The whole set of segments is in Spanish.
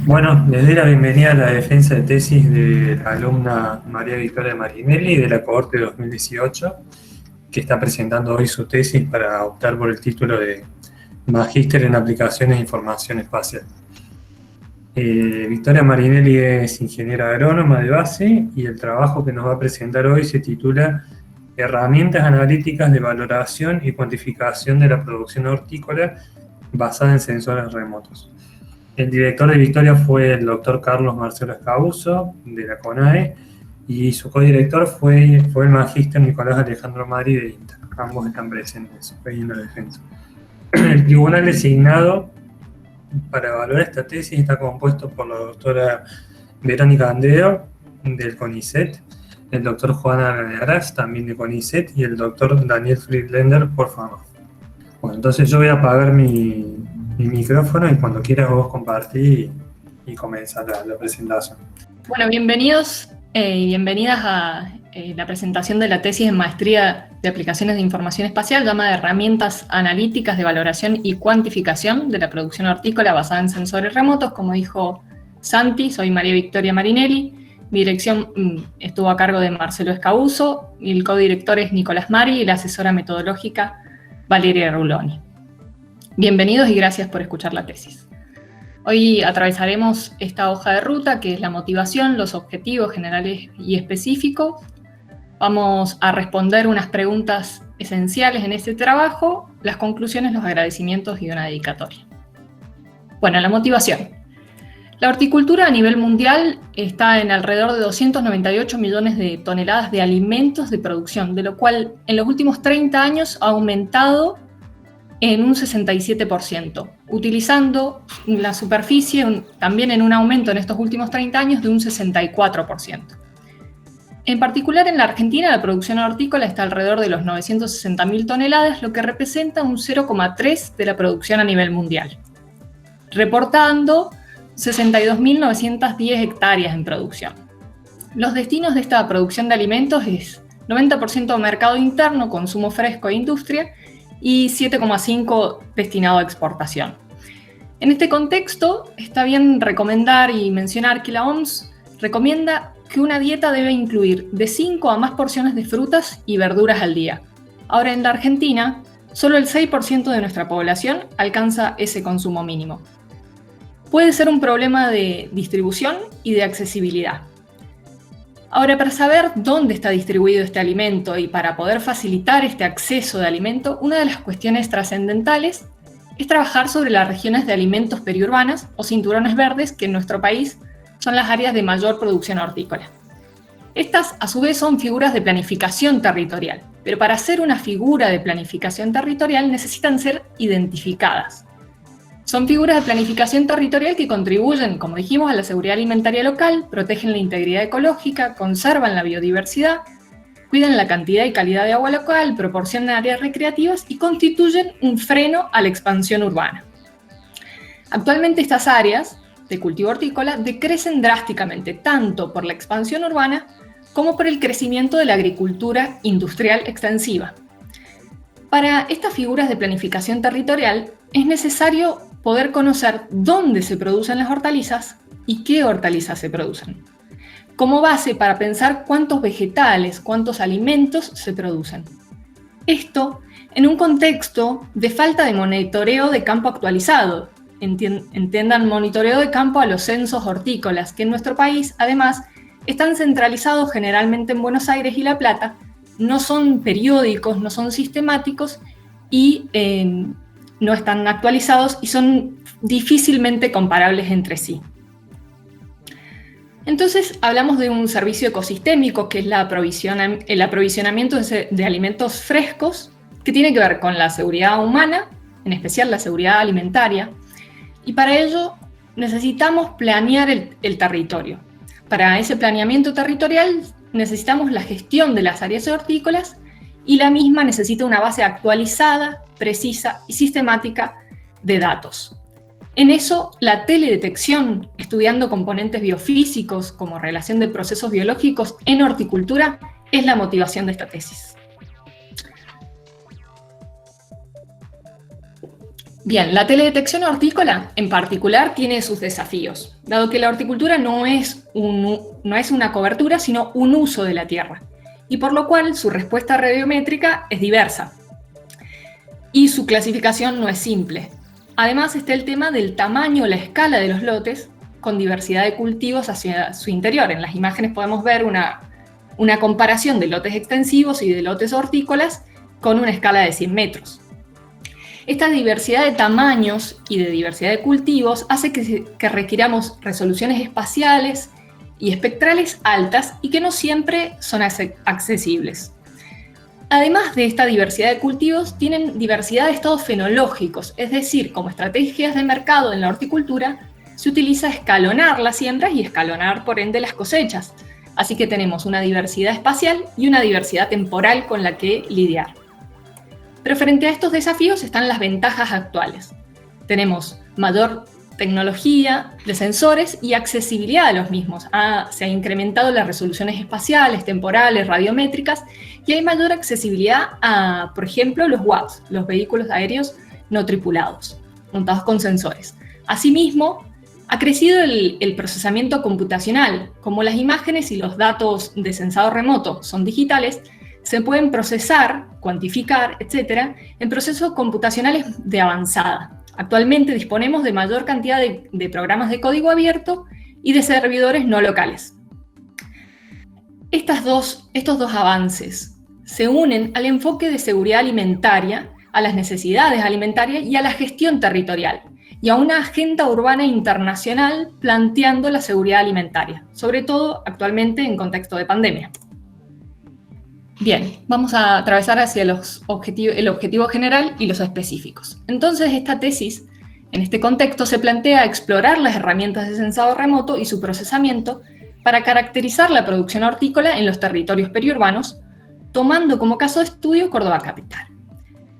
Bueno, les doy la bienvenida a la defensa de tesis de la alumna María Victoria Marinelli de la cohorte 2018, que está presentando hoy su tesis para optar por el título de Magíster en Aplicaciones de Información Espacial. Victoria Marinelli es ingeniera agrónoma de base y el trabajo que nos va a presentar hoy se titula Herramientas analíticas de valoración y cuantificación de la producción hortícola basada en sensores remotos. El director de Victoria fue el doctor Carlos Marcelo Escabuso, de la CONAE, y su codirector fue el magíster Nicolás Alejandro Madrid de INTA. Ambos están presentes ahí en la defensa. El tribunal designado para evaluar esta tesis está compuesto por la doctora Verónica Andreo, del CONICET, el doctor Juan Aragaz, también de CONICET, y el doctor Daniel Friedländer, por favor. Bueno, entonces yo voy a apagar mi micrófono y cuando quieras vos compartir y comenzar la presentación. Bueno, bienvenidos y bienvenidas a la presentación de la tesis en Maestría de Aplicaciones de Información Espacial, llamada Herramientas Analíticas de Valoración y Cuantificación de la Producción Hortícola basada en sensores remotos. Como dijo Santi, soy María Victoria Marinelli. Mi dirección estuvo a cargo de Marcelo Escabuso, y el codirector es Nicolás Mari y la asesora metodológica Valeria Ruloni. Bienvenidos y gracias por escuchar la tesis. Hoy atravesaremos esta hoja de ruta, que es la motivación, los objetivos generales y específicos. Vamos a responder unas preguntas esenciales en este trabajo, las conclusiones, los agradecimientos y una dedicatoria. Bueno, la motivación. La horticultura a nivel mundial está en alrededor de 298 millones de toneladas de alimentos de producción, de lo cual en los últimos 30 años ha aumentado en un 67%, utilizando la superficie también en un aumento en estos últimos 30 años de un 64%. En particular en la Argentina la producción hortícola está alrededor de los 960.000 toneladas, lo que representa un 0,3% de la producción a nivel mundial, reportando 62.910 hectáreas en producción. Los destinos de esta producción de alimentos es 90% mercado interno, consumo fresco e industria, y 7,5% destinado a exportación. En este contexto, está bien recomendar y mencionar que la OMS recomienda que una dieta debe incluir de 5 a más porciones de frutas y verduras al día. Ahora, en la Argentina, solo el 6% de nuestra población alcanza ese consumo mínimo. Puede ser un problema de distribución y de accesibilidad. Ahora, para saber dónde está distribuido este alimento y para poder facilitar este acceso de alimento, una de las cuestiones trascendentales es trabajar sobre las regiones de alimentos periurbanas o cinturones verdes, que en nuestro país son las áreas de mayor producción hortícola. Estas, a su vez, son figuras de planificación territorial, pero para hacer una figura de planificación territorial necesitan ser identificadas. Son figuras de planificación territorial que contribuyen, como dijimos, a la seguridad alimentaria local, protegen la integridad ecológica, conservan la biodiversidad, cuidan la cantidad y calidad de agua local, proporcionan áreas recreativas y constituyen un freno a la expansión urbana. Actualmente estas áreas de cultivo hortícola decrecen drásticamente, tanto por la expansión urbana como por el crecimiento de la agricultura industrial extensiva. Para estas figuras de planificación territorial es necesario poder conocer dónde se producen las hortalizas y qué hortalizas se producen, como base para pensar cuántos vegetales, cuántos alimentos se producen. Esto en un contexto de falta de monitoreo de campo actualizado. Entiendan monitoreo de campo a los censos hortícolas, que en nuestro país, además, están centralizados generalmente en Buenos Aires y La Plata, no son periódicos, no son sistemáticos y no están actualizados y son difícilmente comparables entre sí. Entonces hablamos de un servicio ecosistémico, que es el aprovisionamiento de alimentos frescos, que tiene que ver con la seguridad humana, en especial la seguridad alimentaria, y para ello necesitamos planear el territorio. Para ese planeamiento territorial necesitamos la gestión de las áreas hortícolas y la misma necesita una base actualizada, precisa y sistemática de datos. En eso, la teledetección, estudiando componentes biofísicos como relación de procesos biológicos en horticultura, es la motivación de esta tesis. Bien, la teledetección hortícola en particular tiene sus desafíos, dado que la horticultura no es una cobertura, sino un uso de la tierra, y por lo cual su respuesta radiométrica es diversa y su clasificación no es simple. Además está el tema del tamaño o la escala de los lotes con diversidad de cultivos hacia su interior. En las imágenes podemos ver una comparación de lotes extensivos y de lotes hortícolas con una escala de 100 metros. Esta diversidad de tamaños y de diversidad de cultivos hace que requiramos resoluciones espaciales y espectrales altas y que no siempre son accesibles. Además de esta diversidad de cultivos, tienen diversidad de estados fenológicos, es decir, como estrategias de mercado en la horticultura, se utiliza escalonar las siembras y escalonar, por ende, las cosechas. Así que tenemos una diversidad espacial y una diversidad temporal con la que lidiar. Pero frente a estos desafíos están las ventajas actuales. Tenemos mayor tecnología de sensores y accesibilidad a los mismos. Se ha incrementado las resoluciones espaciales, temporales, radiométricas, y hay mayor accesibilidad a, por ejemplo, los UAVs, los vehículos aéreos no tripulados, montados con sensores. Asimismo, ha crecido el procesamiento computacional. Como las imágenes y los datos de sensado remoto son digitales, se pueden procesar, cuantificar, etc., en procesos computacionales de avanzada. Actualmente disponemos de mayor cantidad de programas de código abierto y de servidores no locales. Estos dos avances se unen al enfoque de seguridad alimentaria, a las necesidades alimentarias y a la gestión territorial, y a una agenda urbana internacional planteando la seguridad alimentaria, sobre todo actualmente en contexto de pandemia. Bien, vamos a atravesar hacia el objetivo general y los específicos. Entonces, esta tesis, en este contexto, se plantea explorar las herramientas de sensado remoto y su procesamiento para caracterizar la producción hortícola en los territorios periurbanos, tomando como caso de estudio Córdoba Capital.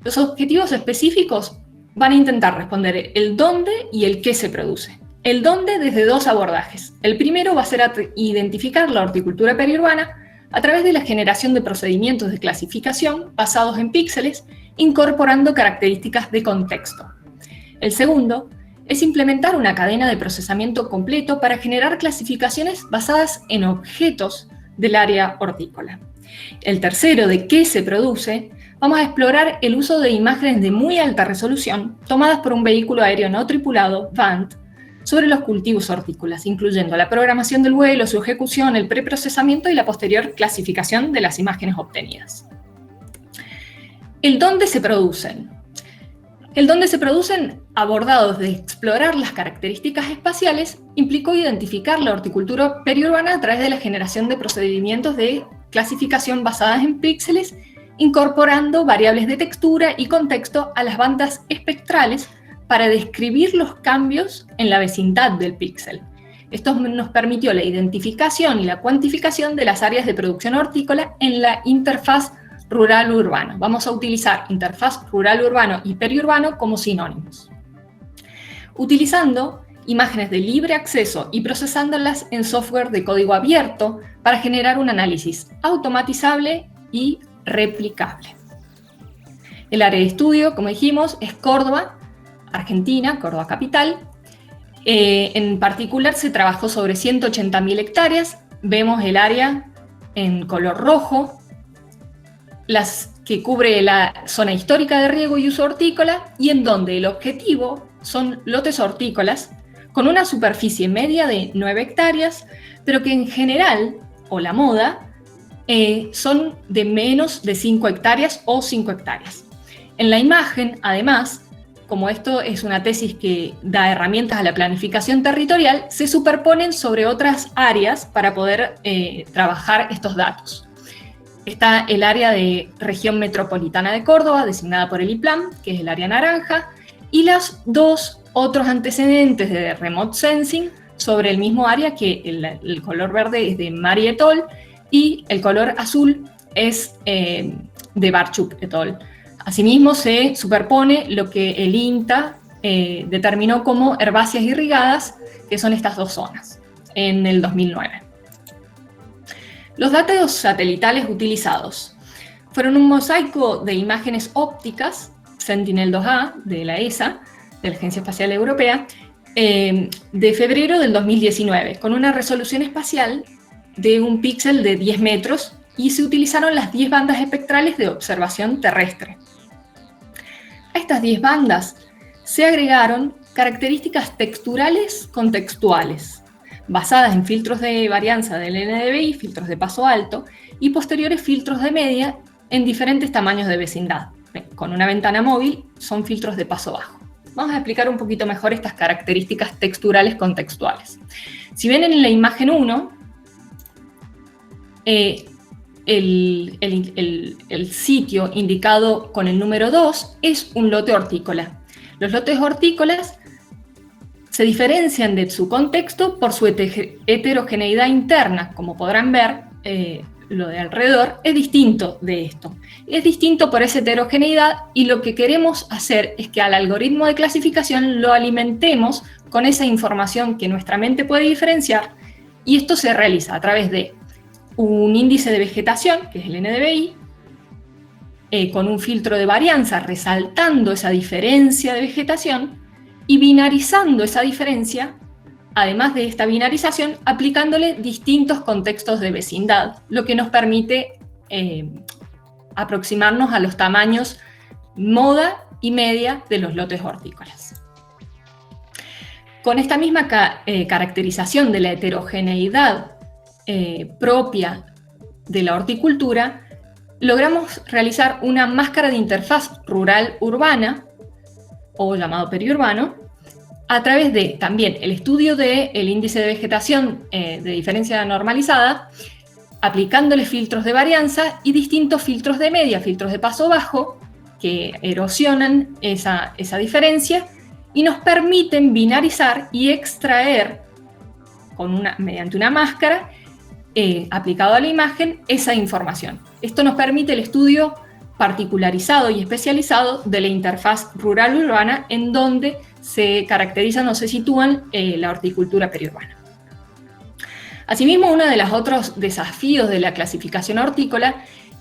Los objetivos específicos van a intentar responder el dónde y el qué se produce. El dónde desde dos abordajes. El primero va a ser identificar la horticultura periurbana a través de la generación de procedimientos de clasificación basados en píxeles, incorporando características de contexto. El segundo es implementar una cadena de procesamiento completo para generar clasificaciones basadas en objetos del área hortícola. El tercero, de qué se produce, vamos a explorar el uso de imágenes de muy alta resolución tomadas por un vehículo aéreo no tripulado, VANT, sobre los cultivos hortícolas, incluyendo la programación del vuelo, su ejecución, el preprocesamiento y la posterior clasificación de las imágenes obtenidas. ¿El dónde se producen? El dónde se producen, abordados de explorar las características espaciales, implicó identificar la horticultura periurbana a través de la generación de procedimientos de clasificación basadas en píxeles, incorporando variables de textura y contexto a las bandas espectrales para describir los cambios en la vecindad del píxel. Esto nos permitió la identificación y la cuantificación de las áreas de producción hortícola en la interfaz rural-urbano. Vamos a utilizar interfaz rural-urbano y periurbano como sinónimos. Utilizando imágenes de libre acceso y procesándolas en software de código abierto para generar un análisis automatizable y replicable. El área de estudio, como dijimos, es Córdoba, Argentina, Córdoba Capital. En particular se trabajó sobre 180.000 hectáreas. Vemos el área en color rojo, las que cubre la zona histórica de riego y uso hortícola, y en donde el objetivo son lotes hortícolas con una superficie media de 9 hectáreas, pero que en general, o la moda, son de menos de 5 hectáreas o 5 hectáreas. En la imagen, además, como esto es una tesis que da herramientas a la planificación territorial, se superponen sobre otras áreas para poder trabajar estos datos. Está el área de región metropolitana de Córdoba, designada por el IPLAN, que es el área naranja, y los dos otros antecedentes de remote sensing sobre el mismo área, que el color verde es de Mari et al. Y el color azul es de Barchuk et al. Asimismo, se superpone lo que el INTA determinó como herbáceas irrigadas, que son estas dos zonas, en el 2009. Los datos satelitales utilizados fueron un mosaico de imágenes ópticas Sentinel-2A de la ESA, de la Agencia Espacial Europea, de febrero del 2019, con una resolución espacial de un píxel de 10 metros, y se utilizaron las 10 bandas espectrales de observación terrestre. A estas 10 bandas se agregaron características texturales contextuales, basadas en filtros de varianza del NDVI, filtros de paso alto, y posteriores filtros de media en diferentes tamaños de vecindad. Con una ventana móvil son filtros de paso bajo. Vamos a explicar un poquito mejor estas características texturales contextuales. Si ven en la imagen 1, el sitio indicado con el número 2 es un lote hortícola. Los lotes hortícolas se diferencian de su contexto por su heterogeneidad interna. Como podrán ver, lo de alrededor es distinto de esto. Es distinto por esa heterogeneidad, y lo que queremos hacer es que al algoritmo de clasificación lo alimentemos con esa información que nuestra mente puede diferenciar, y esto se realiza a través de un índice de vegetación, que es el NDVI, con un filtro de varianza resaltando esa diferencia de vegetación y binarizando esa diferencia, además de esta binarización, aplicándole distintos contextos de vecindad, lo que nos permite aproximarnos a los tamaños moda y media de los lotes hortícolas. Con esta misma caracterización de la heterogeneidad propia de la horticultura, logramos realizar una máscara de interfaz rural-urbana, o llamado periurbano, a través de también el estudio del índice de vegetación de diferencia normalizada, aplicándole filtros de varianza y distintos filtros de media, filtros de paso bajo, que erosionan esa diferencia y nos permiten binarizar y extraer mediante una máscara aplicado a la imagen esa información. Esto nos permite el estudio particularizado y especializado de la interfaz rural-urbana, en donde se caracterizan o se sitúan la horticultura periurbana. Asimismo, uno de los otros desafíos de la clasificación hortícola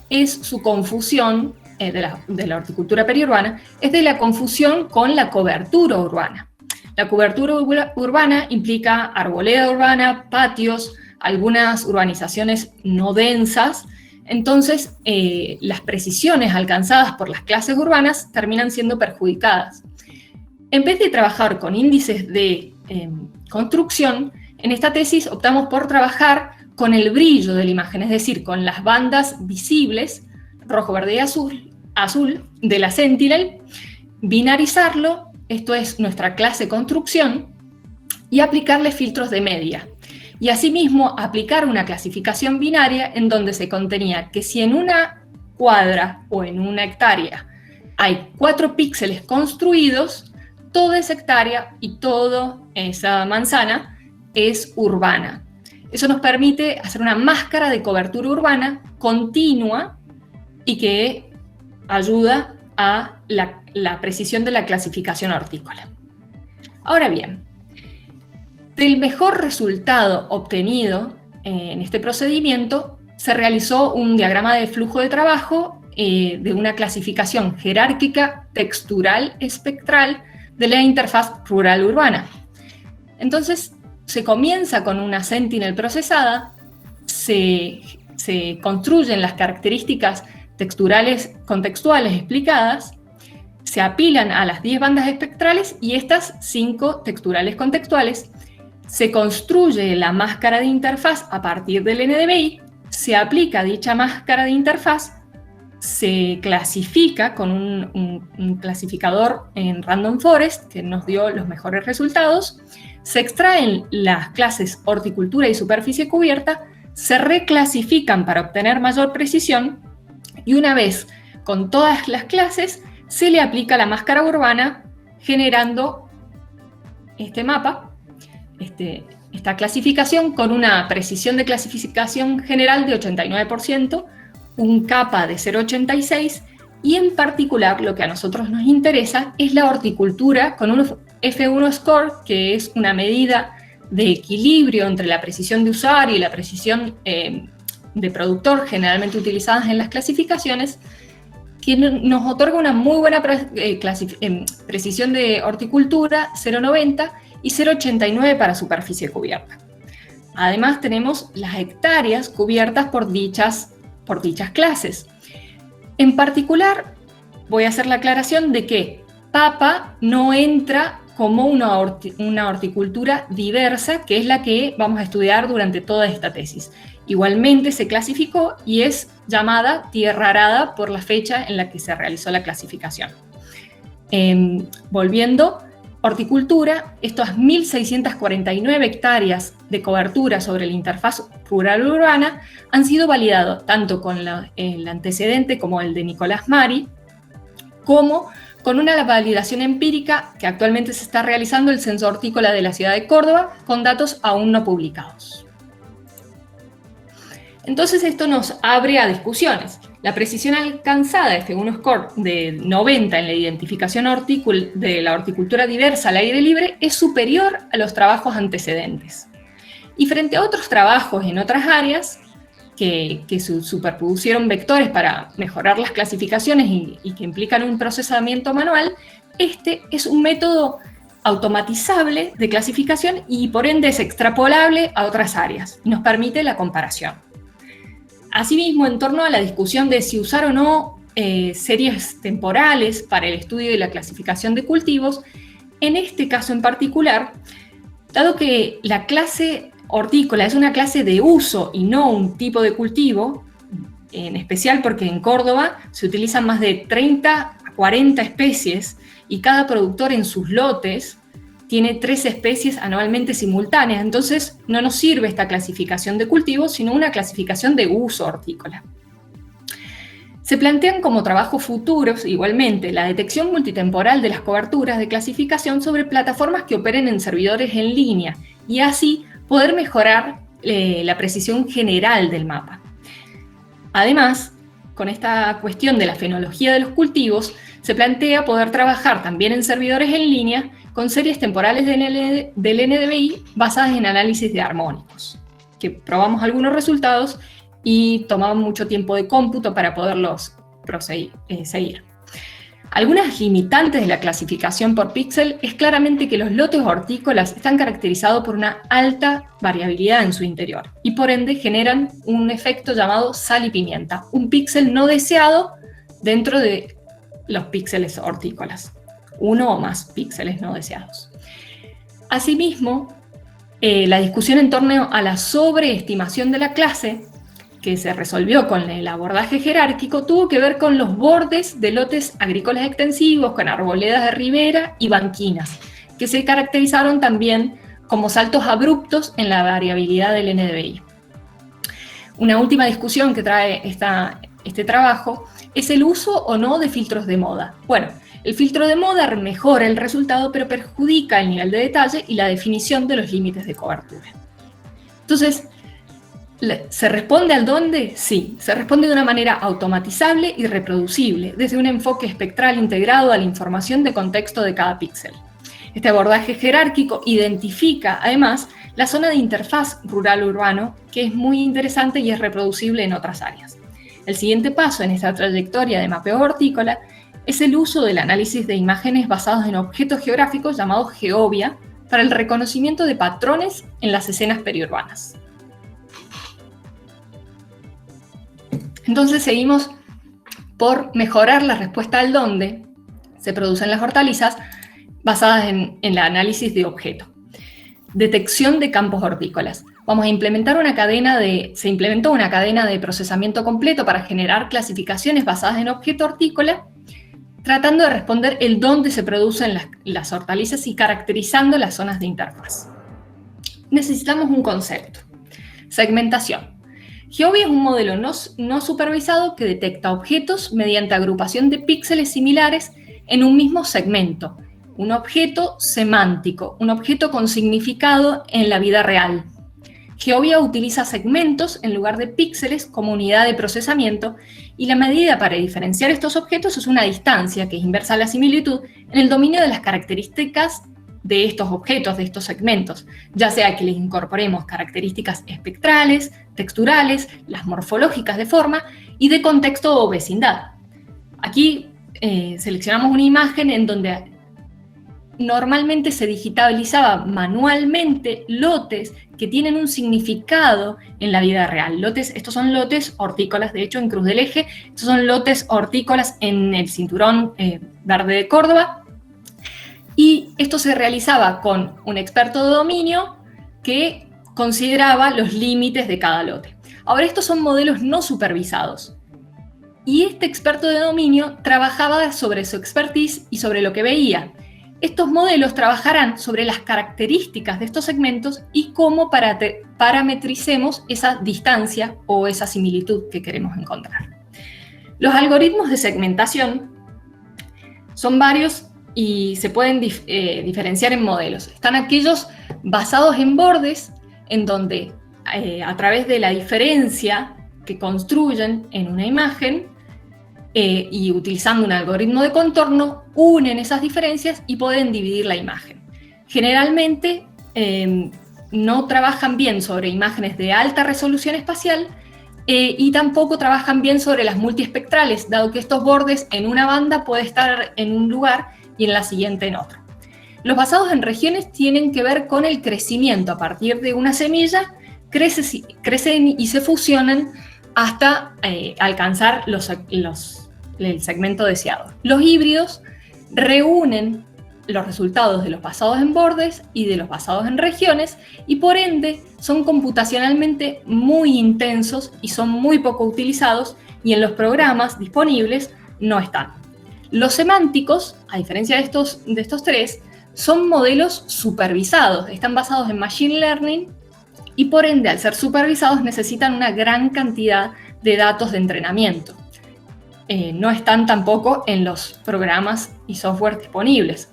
es su confusión, de la horticultura periurbana, es de la confusión con la cobertura urbana. La cobertura urbana implica arboleda urbana, patios, algunas urbanizaciones no densas. Entonces, las precisiones alcanzadas por las clases urbanas terminan siendo perjudicadas. En vez de trabajar con índices de construcción, en esta tesis optamos por trabajar con el brillo de la imagen, es decir, con las bandas visibles, rojo, verde y azul de la Sentinel, binarizarlo, esto es nuestra clase construcción, y aplicarle filtros de media. Y asimismo aplicar una clasificación binaria en donde se contenía que si en una cuadra o en una hectárea hay 4 píxeles construidos, toda esa hectárea y toda esa manzana es urbana. Eso nos permite hacer una máscara de cobertura urbana continua y que ayuda a la precisión de la clasificación hortícola. Ahora bien, del mejor resultado obtenido en este procedimiento, se realizó un diagrama de flujo de trabajo de una clasificación jerárquica, textural, espectral de la interfaz rural-urbana. Entonces, se comienza con una Sentinel procesada, se construyen las características texturales contextuales explicadas, se apilan a las 10 bandas espectrales y estas 5 texturales contextuales. Se construye la máscara de interfaz a partir del NDVI, se aplica dicha máscara de interfaz, se clasifica con un clasificador en Random Forest que nos dio los mejores resultados, se extraen las clases horticultura y superficie cubierta, se reclasifican para obtener mayor precisión y una vez con todas las clases se le aplica la máscara urbana generando este mapa, esta clasificación con una precisión de clasificación general de 89%, un capa de 0,86 y en particular lo que a nosotros nos interesa es la horticultura con un F1 score, que es una medida de equilibrio entre la precisión de usuario y la precisión de productor generalmente utilizadas en las clasificaciones, que nos otorga una muy buena precisión de horticultura, 0,90 y 0,89 para superficie cubierta. Además tenemos las hectáreas cubiertas por dichas clases. En particular, voy a hacer la aclaración de que papa no entra como una horticultura diversa, que es la que vamos a estudiar durante toda esta tesis. Igualmente se clasificó y es llamada tierra arada por la fecha en la que se realizó la clasificación. Volviendo, horticultura, estas 1.649 hectáreas de cobertura sobre la interfaz rural-urbana han sido validados tanto con el antecedente como el de Nicolás Mari, como con una validación empírica que actualmente se está realizando el Censo Hortícola de la ciudad de Córdoba, con datos aún no publicados. Entonces esto nos abre a discusiones. La precisión alcanzada, un score de 90 en la identificación de la horticultura diversa al aire libre, es superior a los trabajos antecedentes. Y frente a otros trabajos en otras áreas, que superpusieron vectores para mejorar las clasificaciones y que implican un procesamiento manual, este es un método automatizable de clasificación y por ende es extrapolable a otras áreas y nos permite la comparación. Asimismo, en torno a la discusión de si usar o no series temporales para el estudio y la clasificación de cultivos, en este caso en particular, dado que la clase hortícola es una clase de uso y no un tipo de cultivo, en especial porque en Córdoba se utilizan más de 30 a 40 especies y cada productor en sus lotes tiene 3 especies anualmente simultáneas, entonces no nos sirve esta clasificación de cultivos, sino una clasificación de uso hortícola. Se plantean como trabajos futuros, igualmente, la detección multitemporal de las coberturas de clasificación sobre plataformas que operen en servidores en línea y así poder mejorar la precisión general del mapa. Además, con esta cuestión de la fenología de los cultivos, se plantea poder trabajar también en servidores en línea con series temporales del NDVI basadas en análisis de armónicos, que probamos algunos resultados y tomaban mucho tiempo de cómputo para poderlos seguir. Algunas limitantes de la clasificación por píxel es claramente que los lotes hortícolas están caracterizados por una alta variabilidad en su interior y por ende generan un efecto llamado sal y pimienta, un píxel no deseado dentro de los píxeles hortícolas, uno o más píxeles no deseados. Asimismo, la discusión en torno a la sobreestimación de la clase que se resolvió con el abordaje jerárquico tuvo que ver con los bordes de lotes agrícolas extensivos, con arboledas de ribera y banquinas, que se caracterizaron también como saltos abruptos en la variabilidad del NDVI. Una última discusión que trae este trabajo es el uso o no de filtros de moda. Bueno, el filtro de moda mejora el resultado, pero perjudica el nivel de detalle y la definición de los límites de cobertura. Entonces, ¿se responde al dónde? Sí, se responde de una manera automatizable y reproducible, desde un enfoque espectral integrado a la información de contexto de cada píxel. Este abordaje jerárquico identifica, además, la zona de interfaz rural-urbano, que es muy interesante y es reproducible en otras áreas. El siguiente paso en esta trayectoria de mapeo hortícola es el uso del análisis de imágenes basados en objetos geográficos llamados GeoVia para el reconocimiento de patrones en las escenas periurbanas. Entonces seguimos por mejorar la respuesta al dónde se producen las hortalizas basadas en el análisis de objeto. Detección de campos hortícolas. Vamos a implementar se implementó una cadena de procesamiento completo para generar clasificaciones basadas en objeto hortícola, tratando de responder el dónde se producen las hortalizas y caracterizando las zonas de interfaz. Necesitamos un concepto. Segmentación. GeoVia es un modelo no supervisado que detecta objetos mediante agrupación de píxeles similares en un mismo segmento, un objeto semántico, un objeto con significado en la vida real. GeoVia utiliza segmentos en lugar de píxeles como unidad de procesamiento y la medida para diferenciar estos objetos es una distancia que es inversa a la similitud en el dominio de las características de estos objetos, de estos segmentos, ya sea que les incorporemos características espectrales, texturales, las morfológicas de forma y de contexto o vecindad. Aquí seleccionamos una imagen en donde normalmente se digitalizaba manualmente lotes que tienen un significado en la vida real. Estos son lotes hortícolas, de hecho en Cruz del Eje, estos son lotes hortícolas en el cinturón verde de Córdoba, y esto se realizaba con un experto de dominio que consideraba los límites de cada lote. Ahora, estos son modelos no supervisados, y este experto de dominio trabajaba sobre su expertise y sobre lo que veía. Estos modelos trabajarán sobre las características de estos segmentos y cómo parametricemos esa distancia o esa similitud que queremos encontrar. Los algoritmos de segmentación son varios y se pueden diferenciar en modelos. Están aquellos basados en bordes, en donde a través de la diferencia que construyen en una imagen, y utilizando un algoritmo de contorno, unen esas diferencias y pueden dividir la imagen. Generalmente no trabajan bien sobre imágenes de alta resolución espacial y tampoco trabajan bien sobre las multiespectrales, dado que estos bordes en una banda pueden estar en un lugar y en la siguiente en otro. Los basados en regiones tienen que ver con el crecimiento. A partir de una semilla crecen y se fusionan hasta alcanzar el segmento deseado. Los híbridos reúnen los resultados de los basados en bordes y de los basados en regiones, y por ende son computacionalmente muy intensos y son muy poco utilizados, y en los programas disponibles no están. Los semánticos, a diferencia de estos tres, son modelos supervisados, están basados en Machine Learning, y por ende, al ser supervisados, necesitan una gran cantidad de datos de entrenamiento. No están tampoco en los programas y software disponibles.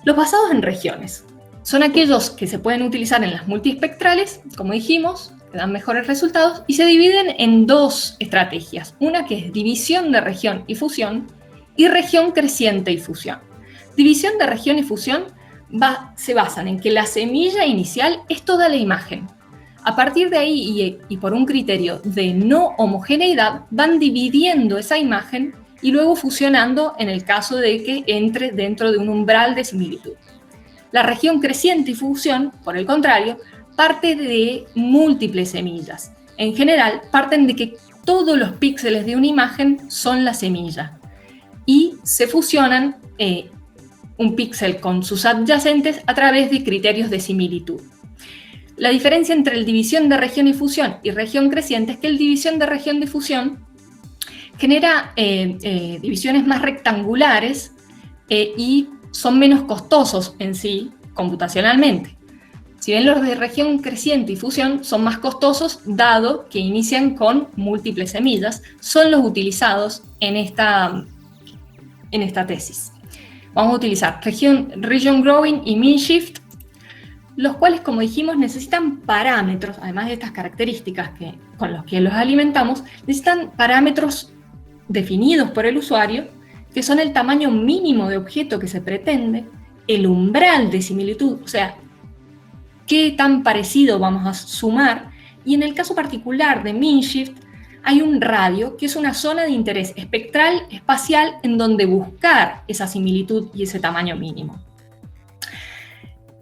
Los basados en regiones son aquellos que se pueden utilizar en las multiespectrales, como dijimos, que dan mejores resultados, y se dividen en dos estrategias. Una que es división de región y fusión, y región creciente y fusión. División de región y fusión se basan en que la semilla inicial es toda la imagen. A partir de ahí, y por un criterio de no homogeneidad, van dividiendo esa imagen y luego fusionando en el caso de que entre dentro de un umbral de similitud. La región creciente y fusión, por el contrario, parte de múltiples semillas. En general, parten de que todos los píxeles de una imagen son la semilla y se fusionan un píxel con sus adyacentes a través de criterios de similitud. La diferencia entre el división de región y fusión y región creciente es que el división de región de fusión genera divisiones más rectangulares y son menos costosos en sí computacionalmente. Si bien los de región creciente y fusión son más costosos, dado que inician con múltiples semillas, son los utilizados en esta tesis. Vamos a utilizar Region Growing y Mean Shift, los cuales, como dijimos, necesitan parámetros, además de estas características con los que los alimentamos, necesitan parámetros definidos por el usuario, que son el tamaño mínimo de objeto que se pretende, el umbral de similitud, o sea, qué tan parecido vamos a sumar, y en el caso particular de Mean Shift, hay un radio, que es una zona de interés espectral, espacial, en donde buscar esa similitud y ese tamaño mínimo.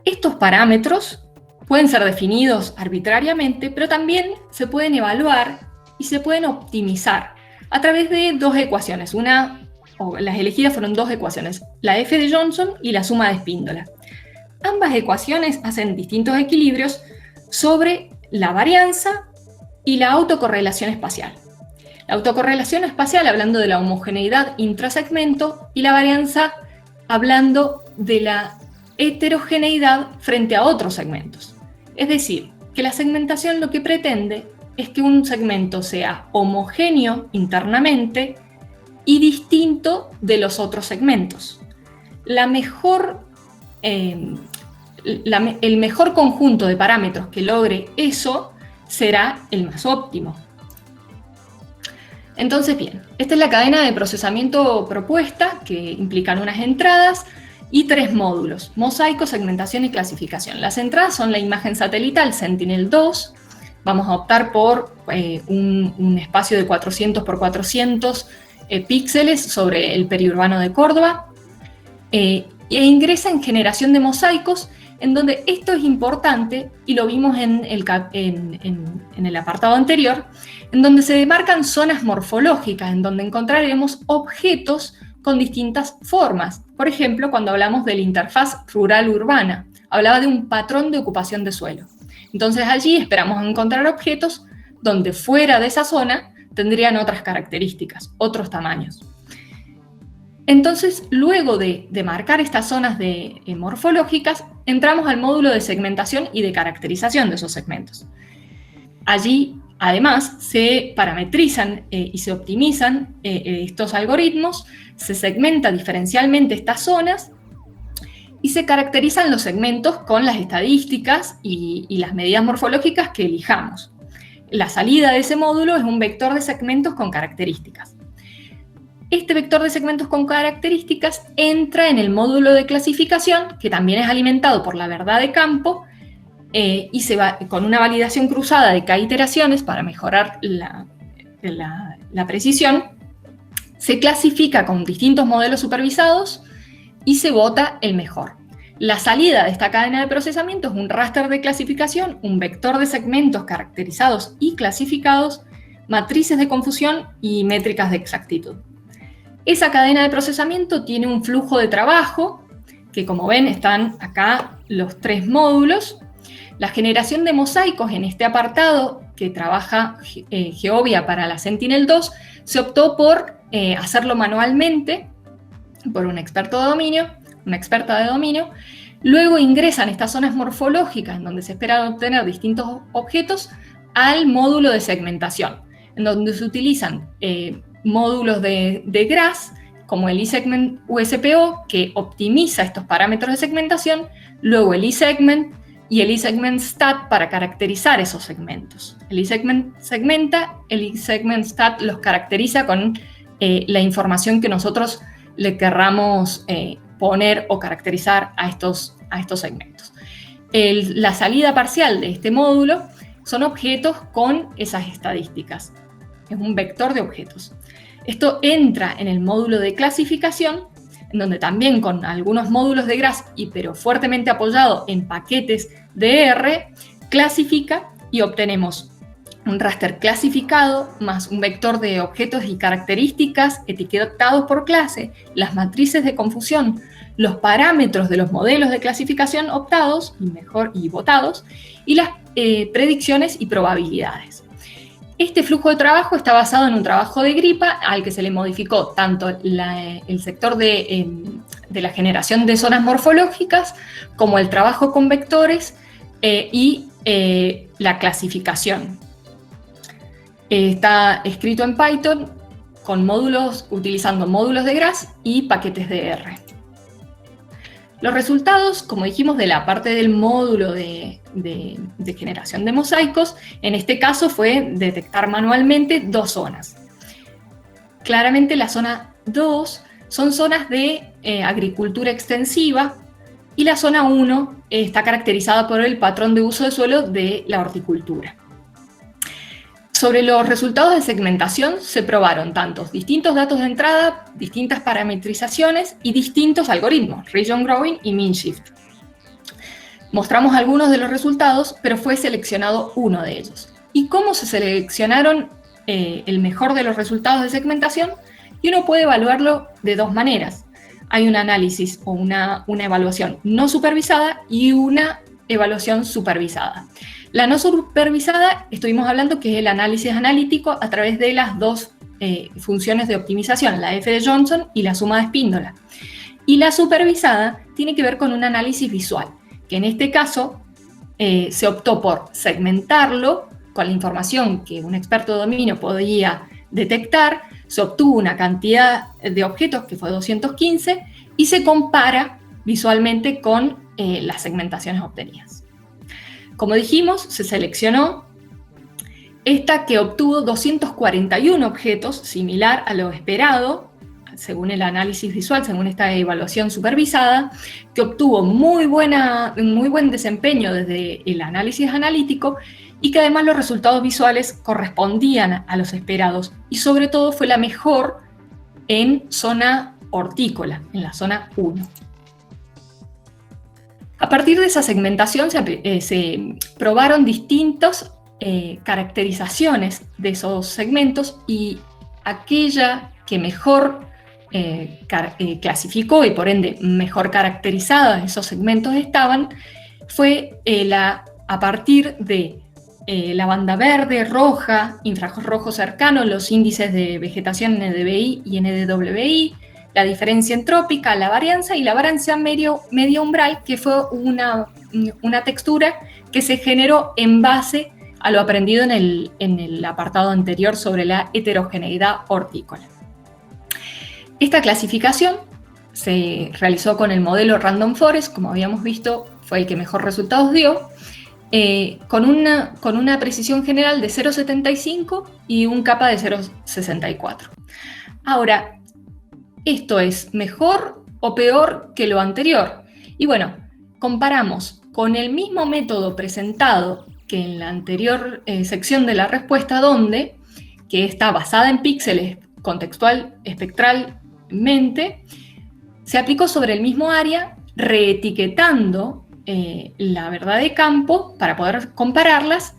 Estos parámetros pueden ser definidos arbitrariamente, pero también se pueden evaluar y se pueden optimizar a través de dos ecuaciones. Las elegidas fueron dos ecuaciones, la F de Johnson y la suma de Spíndola. Ambas ecuaciones hacen distintos equilibrios sobre la varianza y la autocorrelación espacial. La autocorrelación espacial hablando de la homogeneidad intrasegmento y la varianza hablando de la heterogeneidad frente a otros segmentos. Es decir, que la segmentación lo que pretende es que un segmento sea homogéneo internamente y distinto de los otros segmentos. El mejor conjunto de parámetros que logre eso será el más óptimo. Entonces, bien, esta es la cadena de procesamiento propuesta, que implican unas entradas y tres módulos: mosaico, segmentación y clasificación. Las entradas son la imagen satelital Sentinel-2. Vamos a optar por un espacio de 400 por 400 píxeles sobre el periurbano de Córdoba, e ingresa en generación de mosaicos, en donde esto es importante, y lo vimos en el apartado anterior, en donde se demarcan zonas morfológicas, en donde encontraremos objetos con distintas formas. Por ejemplo, cuando hablamos de la interfaz rural-urbana, hablaba de un patrón de ocupación de suelo. Entonces allí esperamos encontrar objetos donde fuera de esa zona tendrían otras características, otros tamaños. Entonces, luego de marcar estas zonas morfológicas, entramos al módulo de segmentación y de caracterización de esos segmentos. Allí, además, se parametrizan y se optimizan estos algoritmos, se segmenta diferencialmente estas zonas y se caracterizan los segmentos con las estadísticas y las medidas morfológicas que elijamos. La salida de ese módulo es un vector de segmentos con características. Este vector de segmentos con características entra en el módulo de clasificación, que también es alimentado por la verdad de campo, y se va con una validación cruzada de K iteraciones para mejorar la precisión. Se clasifica con distintos modelos supervisados y se vota el mejor. La salida de esta cadena de procesamiento es un raster de clasificación, un vector de segmentos caracterizados y clasificados, matrices de confusión y métricas de exactitud. Esa cadena de procesamiento tiene un flujo de trabajo, que como ven están acá los 3 módulos. La generación de mosaicos en este apartado, que trabaja Geovia para la Sentinel-2, se optó por hacerlo manualmente por un experto de dominio, una experta de dominio. Luego ingresan estas zonas morfológicas en donde se espera obtener distintos objetos al módulo de segmentación, en donde se utilizan módulos de GRASS, como el eSegment USPO, que optimiza estos parámetros de segmentación, luego el eSegment y el eSegment Stat para caracterizar esos segmentos. El eSegment segmenta, el eSegment Stat los caracteriza con la información que nosotros le querramos poner o caracterizar a estos segmentos. La salida parcial de este módulo son objetos con esas estadísticas. Es un vector de objetos. Esto entra en el módulo de clasificación, en donde también con algunos módulos de GRASS, pero fuertemente apoyado en paquetes de R, clasifica y obtenemos un raster clasificado más un vector de objetos y características etiquetados por clase, las matrices de confusión, los parámetros de los modelos de clasificación optados y votados, y las predicciones y probabilidades. Este flujo de trabajo está basado en un trabajo de GRIPA al que se le modificó tanto el sector de la generación de zonas morfológicas como el trabajo con vectores y la clasificación. Está escrito en Python utilizando módulos de GRASS y paquetes de R. Los resultados, como dijimos, de la parte del módulo de generación de mosaicos, en este caso fue detectar manualmente 2 zonas. Claramente la zona 2 son zonas de agricultura extensiva y la zona 1 está caracterizada por el patrón de uso de suelo de la horticultura. Sobre los resultados de segmentación se probaron tantos distintos datos de entrada, distintas parametrizaciones y distintos algoritmos, Region Growing y Mean Shift. Mostramos algunos de los resultados, pero fue seleccionado uno de ellos. ¿Y cómo se seleccionaron el mejor de los resultados de segmentación? Y uno puede evaluarlo de 2 maneras. Hay un análisis o una evaluación no supervisada y una evaluación supervisada. La no supervisada, estuvimos hablando que es el análisis analítico a través de las 2 funciones de optimización, la F de Johnson y la suma de Spíndola. Y la supervisada tiene que ver con un análisis visual, que en este caso se optó por segmentarlo con la información que un experto de dominio podía detectar, se obtuvo una cantidad de objetos que fue 215 y se compara visualmente con las segmentaciones obtenidas. Como dijimos, se seleccionó esta que obtuvo 241 objetos, similar a lo esperado, según el análisis visual, según esta evaluación supervisada, que obtuvo muy buen desempeño desde el análisis analítico y que además los resultados visuales correspondían a los esperados y sobre todo fue la mejor en zona hortícola, en la zona 1. A partir de esa segmentación se probaron distintas caracterizaciones de esos segmentos, y aquella que mejor clasificó y por ende mejor caracterizada esos segmentos fue a partir de la banda verde, roja, infrarrojo cercano, los índices de vegetación NDVI y NDWI, la diferencia entrópica, la varianza y la varianza medio umbral, que fue una textura que se generó en base a lo aprendido en el apartado anterior sobre la heterogeneidad hortícola. Esta clasificación se realizó con el modelo Random Forest, como habíamos visto, fue el que mejor resultados dio, con una precisión general de 0,75 y un kappa de 0,64. Ahora, ¿esto es mejor o peor que lo anterior? Y bueno, comparamos con el mismo método presentado que en la anterior sección de la respuesta, que está basada en píxeles contextual espectralmente, se aplicó sobre el mismo área, reetiquetando la verdad de campo para poder compararlas,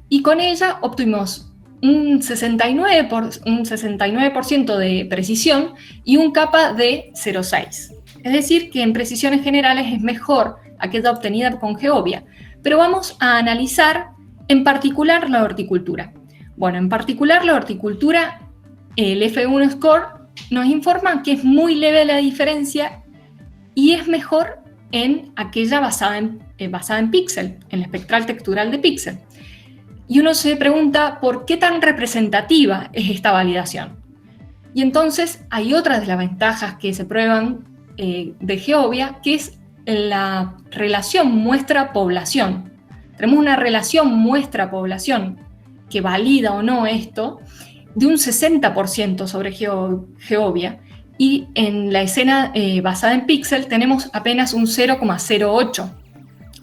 y con ella obtuvimos un 69% de precisión y un kappa de 0,6. Es decir, que en precisiones generales es mejor aquella obtenida con Geovia. Pero vamos a analizar en particular la horticultura. Bueno, en particular la horticultura, el F1 score nos informa que es muy leve la diferencia y es mejor en aquella basada en píxel, en la espectral textural de píxel. Y uno se pregunta por qué tan representativa es esta validación. Y entonces hay otras de las ventajas que se prueban de Geovia, que es la relación muestra-población. Tenemos una relación muestra-población que valida o no esto de un 60% sobre Geovia, y en la escena basada en píxel tenemos apenas un 0,08.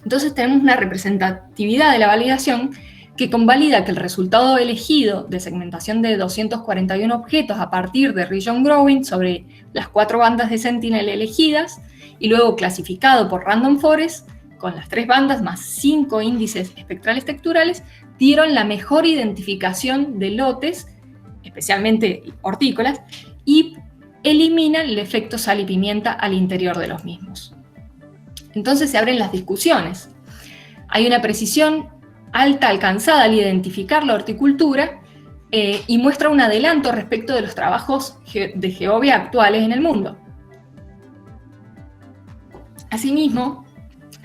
Entonces tenemos una representatividad de la validación que convalida que el resultado elegido de segmentación de 241 objetos a partir de Region Growing sobre las 4 bandas de Sentinel elegidas y luego clasificado por Random Forest con las 3 bandas más 5 índices espectrales texturales, dieron la mejor identificación de lotes, especialmente hortícolas, y eliminan el efecto sal y pimienta al interior de los mismos. Entonces se abren las discusiones. Hay una precisión alta alcanzada al identificar la horticultura y muestra un adelanto respecto de los trabajos de Geovia actuales en el mundo. Asimismo,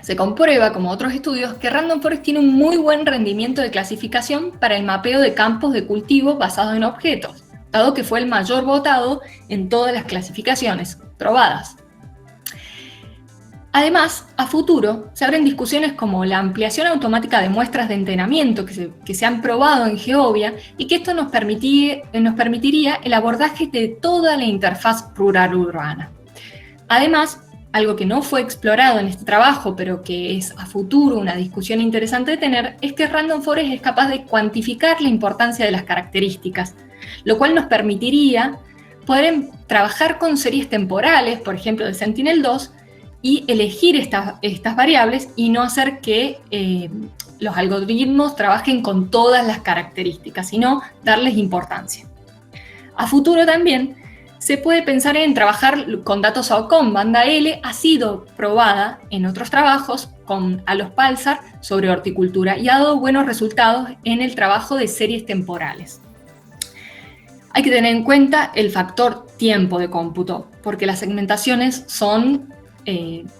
se comprueba, como otros estudios, que Random Forest tiene un muy buen rendimiento de clasificación para el mapeo de campos de cultivo basados en objetos, dado que fue el mayor votado en todas las clasificaciones probadas. Además, a futuro se abren discusiones como la ampliación automática de muestras de entrenamiento que se han probado en Geovia, y que esto nos permitiría el abordaje de toda la interfaz rural-urbana. Además, algo que no fue explorado en este trabajo, pero que es a futuro una discusión interesante de tener, es que Random Forest es capaz de cuantificar la importancia de las características, lo cual nos permitiría poder trabajar con series temporales, por ejemplo de Sentinel-2, y elegir estas variables y no hacer que los algoritmos trabajen con todas las características, sino darles importancia. A futuro también se puede pensar en trabajar con datos AOCOM. Banda L ha sido probada en otros trabajos con Allos Pulsar sobre horticultura y ha dado buenos resultados en el trabajo de series temporales. Hay que tener en cuenta el factor tiempo de cómputo, porque las segmentaciones son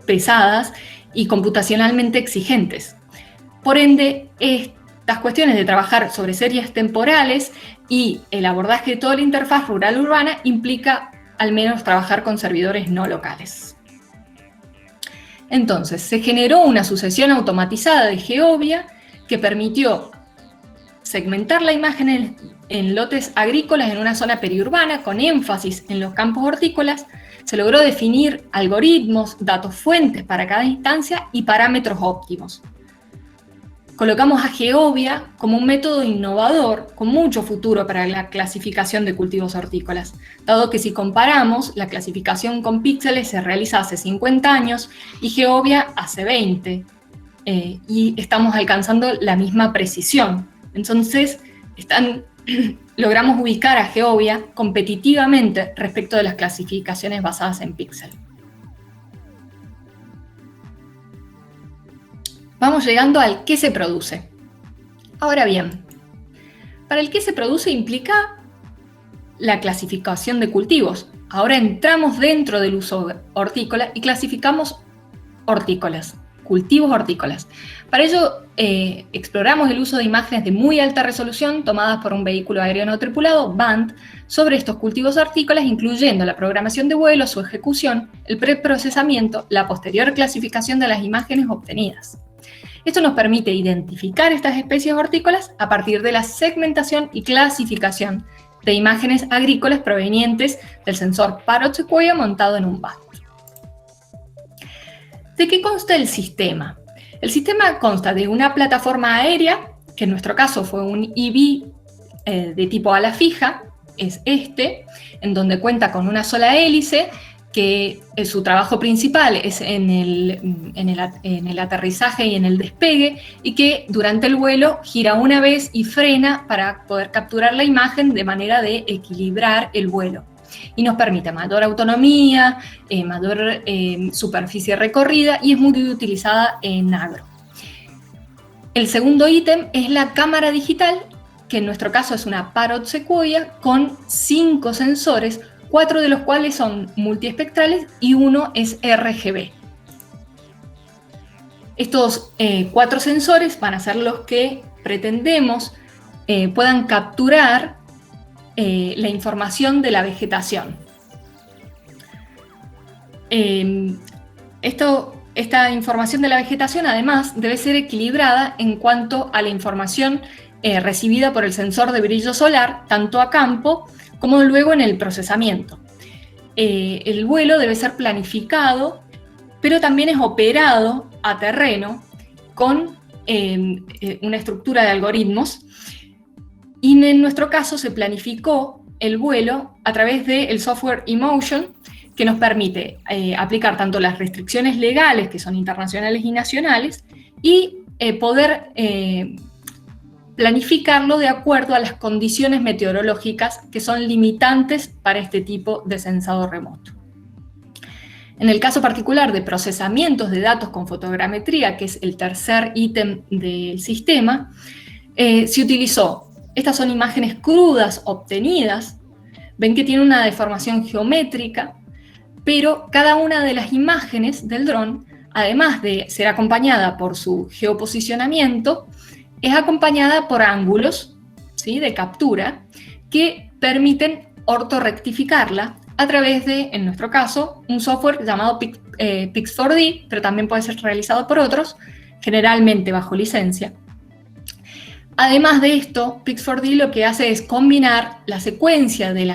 pesadas y computacionalmente exigentes. Por ende, estas cuestiones de trabajar sobre series temporales y el abordaje de toda la interfaz rural-urbana implica al menos trabajar con servidores no locales. Entonces, se generó una sucesión automatizada de Geovia que permitió segmentar la imagen en lotes agrícolas en una zona periurbana con énfasis en los campos hortícolas. Se logró definir algoritmos, datos fuentes para cada instancia y parámetros óptimos. colocamos a Geovia como un método innovador con mucho futuro para la clasificación de cultivos hortícolas, dado que si comparamos, la clasificación con píxeles se realiza hace 50 años y Geovia hace 20, y estamos alcanzando la misma precisión. Entonces, logramos ubicar a Geovia competitivamente respecto de las clasificaciones basadas en píxel. Vamos llegando al qué se produce. Ahora bien, para el qué se produce implica la clasificación de cultivos. Ahora entramos dentro del uso hortícola y clasificamos hortícolas, cultivos hortícolas. Para ello, exploramos el uso de imágenes de muy alta resolución tomadas por un vehículo aéreo no tripulado, BANT, sobre estos cultivos hortícolas, incluyendo la programación de vuelo, su ejecución, el preprocesamiento, la posterior clasificación de las imágenes obtenidas. Esto nos permite identificar estas especies hortícolas a partir de la segmentación y clasificación de imágenes agrícolas provenientes del sensor Parrot Sequoia montado en un BAT. ¿De qué consta el sistema? El sistema consta de una plataforma aérea, que en nuestro caso fue un EV de tipo ala fija, es en donde cuenta con una sola hélice, que su trabajo principal es en el aterrizaje y en el despegue, y que durante el vuelo gira una vez y frena para poder capturar la imagen de manera de equilibrar el vuelo. Y nos permite mayor autonomía, mayor superficie recorrida, y es muy utilizada en agro. El segundo ítem es la cámara digital, que en nuestro caso es una Parrot Sequoia con 5 sensores, 4 de los cuales son multiespectrales y 1 es RGB. Estos 4 sensores van a ser los que pretendemos puedan capturar la información de la vegetación. Esta información de la vegetación, además, debe ser equilibrada en cuanto a la información recibida por el sensor de brillo solar, tanto a campo como luego en el procesamiento. El vuelo debe ser planificado, pero también es operado a terreno con una estructura de algoritmos. Y en nuestro caso se planificó el vuelo a través del software eMotion, que nos permite aplicar tanto las restricciones legales, que son internacionales y nacionales, y poder planificarlo de acuerdo a las condiciones meteorológicas que son limitantes para este tipo de sensado remoto. En el caso particular de procesamientos de datos con fotogrametría, que es el tercer ítem del sistema, se utilizó. Estas son imágenes crudas obtenidas. Ven que tiene una deformación geométrica, pero cada una de las imágenes del dron, además de ser acompañada por su geoposicionamiento, es acompañada por ángulos, ¿sí?, de captura que permiten ortorrectificarla a través de, en nuestro caso, un software llamado Pix4D, pero también puede ser realizado por otros, generalmente bajo licencia. Además de esto, Pix4D lo que hace es combinar la secuencia de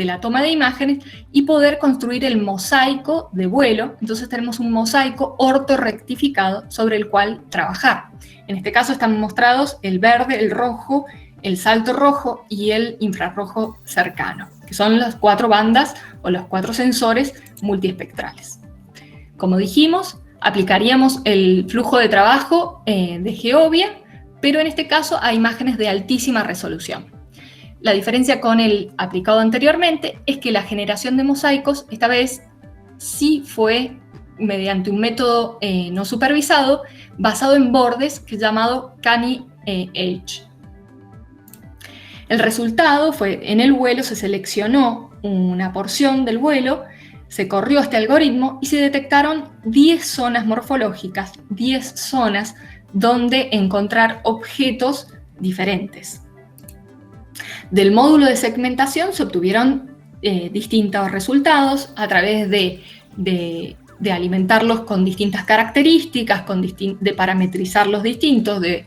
la toma de imágenes y poder construir el mosaico de vuelo. Entonces tenemos un mosaico ortorrectificado sobre el cual trabajar. En este caso están mostrados el verde, el rojo, el salto rojo y el infrarrojo cercano, que son las 4 bandas o los 4 sensores multiespectrales. Como dijimos, aplicaríamos el flujo de trabajo de Geovia, pero en este caso a imágenes de altísima resolución. La diferencia con el aplicado anteriormente es que la generación de mosaicos esta vez sí fue mediante un método no supervisado basado en bordes que es llamado Canny Edge. El resultado fue, en el vuelo se seleccionó una porción del vuelo, se corrió este algoritmo y se detectaron 10 zonas morfológicas, 10 zonas donde encontrar objetos diferentes. Del módulo de segmentación se obtuvieron distintos resultados a través de alimentarlos con distintas características, de parametrizarlos distintos, de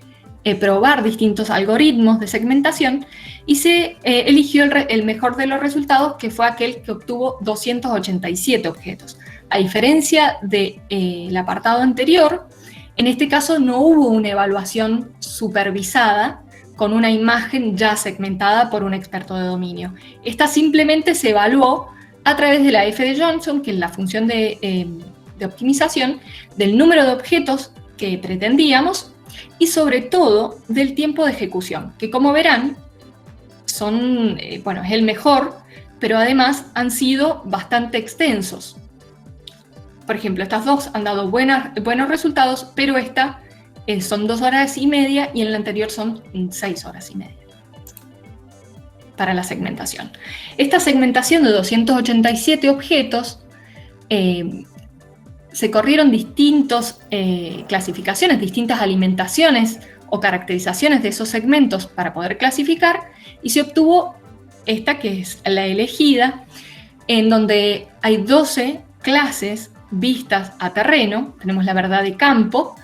probar distintos algoritmos de segmentación, y se eligió el mejor de los resultados, que fue aquel que obtuvo 287 objetos. A diferencia del apartado anterior, En este caso no hubo una evaluación supervisada con una imagen ya segmentada por un experto de dominio. Esta simplemente se evaluó a través de la F de Johnson, que es la función de optimización, del número de objetos que pretendíamos y sobre todo del tiempo de ejecución, que como verán es el mejor, pero además han sido bastante extensos. Por ejemplo, estas dos han dado buenos resultados, pero esta son 2 horas y media y en la anterior son 6 horas y media para la segmentación. Esta segmentación de 287 objetos se corrieron distintas clasificaciones, distintas alimentaciones o caracterizaciones de esos segmentos para poder clasificar y se obtuvo esta que es la elegida, en donde hay 12 clases vistas a terreno. Tenemos la verdad de campo.